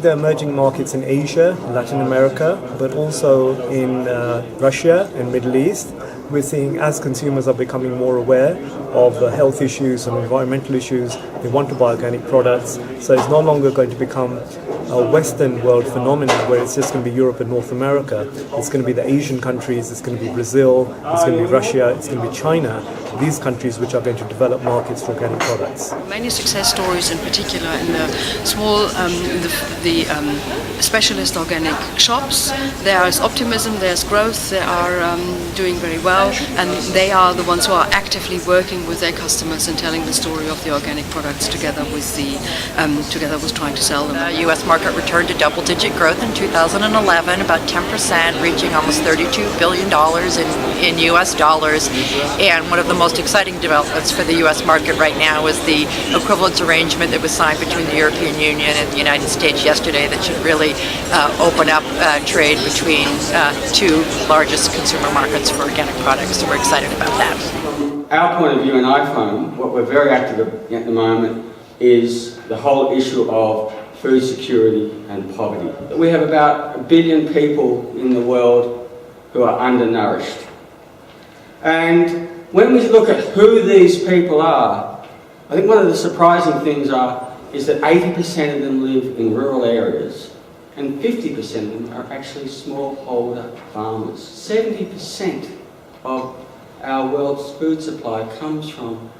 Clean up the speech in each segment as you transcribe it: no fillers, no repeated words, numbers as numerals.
There are emerging markets in Asia, Latin America, but also in Russia and Middle East. We're seeing as consumers are becoming more aware of the health issues and environmental issues, they want to buy organic products. So it's no longer going to become a Western world phenomenon where it's just going to be Europe and North America. It's going to be the Asian countries, it's going to be Brazil, it's going to be Russia, it's going to be China. These countries which are going to develop markets for organic products. Many success stories in particular in the small, specialist organic shops. There is optimism, there's growth, they are doing very well, and they are the ones who are actively working with their customers and telling the story of the organic products together with trying to sell them. The U.S. market returned to double-digit growth in 2011, about 10%, reaching almost $32 billion in U.S. dollars. And one of the most exciting developments for the U.S. market right now is the equivalence arrangement that was signed between the European Union and the United States yesterday that should really open up trade between two largest consumer markets for organic products. So we're excited about that. Our point of view in IFOAM, what we're very active at the moment, is the whole issue of food security and poverty. We have about 1 billion people in the world who are undernourished. And when we look at who these people are, I think one of the surprising things is that 80% of them live in rural areas and 50% of them are actually smallholder farmers. 70% of our world's food supply comes from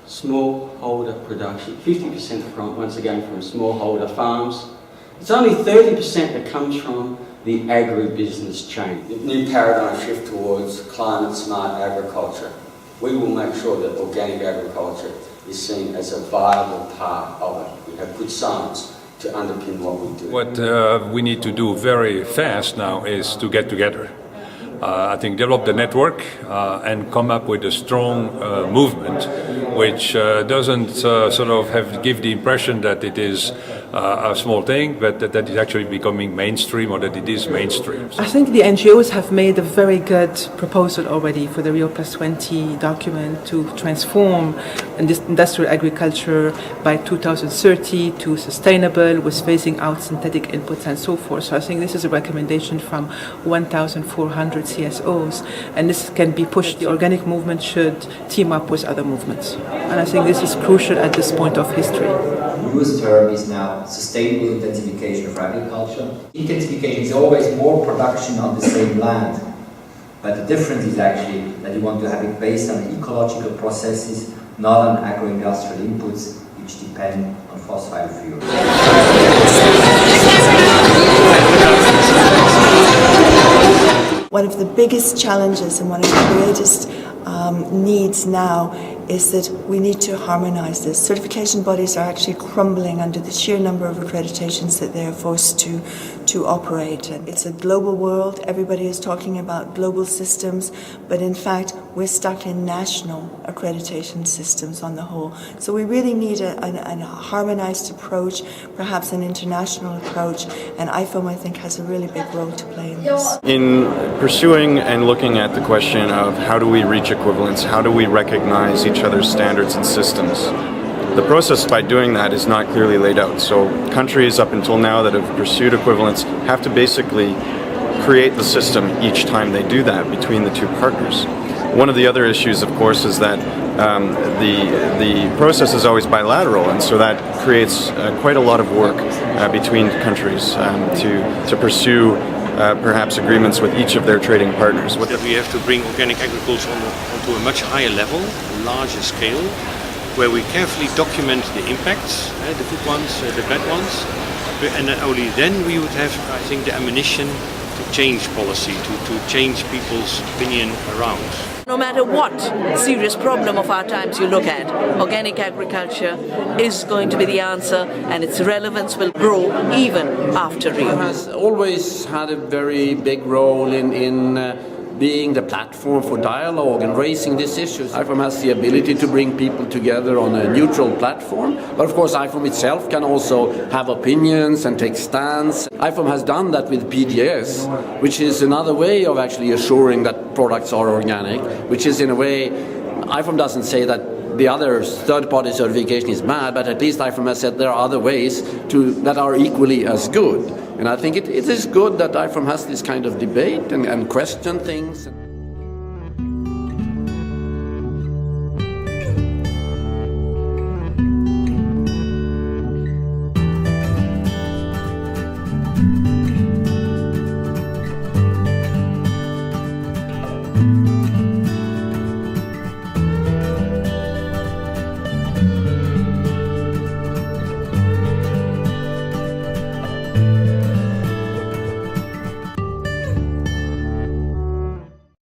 smallholder production, 50% from, once again, from smallholder farms. It's only 30% that comes from the agribusiness chain. The new paradigm shift towards climate-smart agriculture. We will make sure that organic agriculture is seen as a viable part of it. We have good science to underpin what we do. What we need to do very fast now is to get together. I think develop the network and come up with a strong movement which doesn't give the impression that it is a small thing, but that it's actually becoming mainstream, or that it is mainstream. I think the NGOs have made a very good proposal already for the Rio +20 document to transform industrial agriculture by 2030 to sustainable, with phasing out synthetic inputs and so forth. So I think this is a recommendation from 1,400 CSOs, and this can be pushed. The organic movement should team up with other movements, and I think this is crucial at this point of history. The newest term is now sustainable intensification of agriculture. Intensification is always more production on the same land, but the difference is actually that you want to have it based on ecological processes, not on agro-industrial inputs which depend on fossil fuels. One of the biggest challenges and one of the greatest needs now is that we need to harmonize this. Certification bodies are actually crumbling under the sheer number of accreditations that they are forced to operate. It's a global world. Everybody is talking about global systems, but in fact we're stuck in national accreditation systems on the whole. So we really need a harmonized approach, perhaps an international approach, and IFOAM, I think, has a really big role to play in this. In pursuing and looking at the question of how do we reach equivalence, how do we recognize each other's standards and systems, the process by doing that is not clearly laid out. So countries up until now that have pursued equivalence have to basically create the system each time they do that between the two partners. One of the other issues, of course, is that the process is always bilateral, and so that creates quite a lot of work between countries to pursue perhaps agreements with each of their trading partners. That we have to bring organic agriculture onto a much higher level, a larger scale, where we carefully document the impacts, the good ones, the bad ones, and only then we would have, I think, the ammunition to change policy, to change people's opinion around. No matter what serious problem of our times you look at, organic agriculture is going to be the answer, and its relevance will grow even after Rio. IFOAM has always had a very big role in being the platform for dialogue and raising these issues. IFOAM has the ability to bring people together on a neutral platform, but of course IFOAM itself can also have opinions and take stands. IFOAM has done that with PDS, which is another way of actually assuring that products are organic, which is in a way, IFOAM doesn't say that the other third-party certification is bad, but at least IFOAM has said there are other ways that are equally as good. And I think it is good that IFOAM has this kind of debate and question things.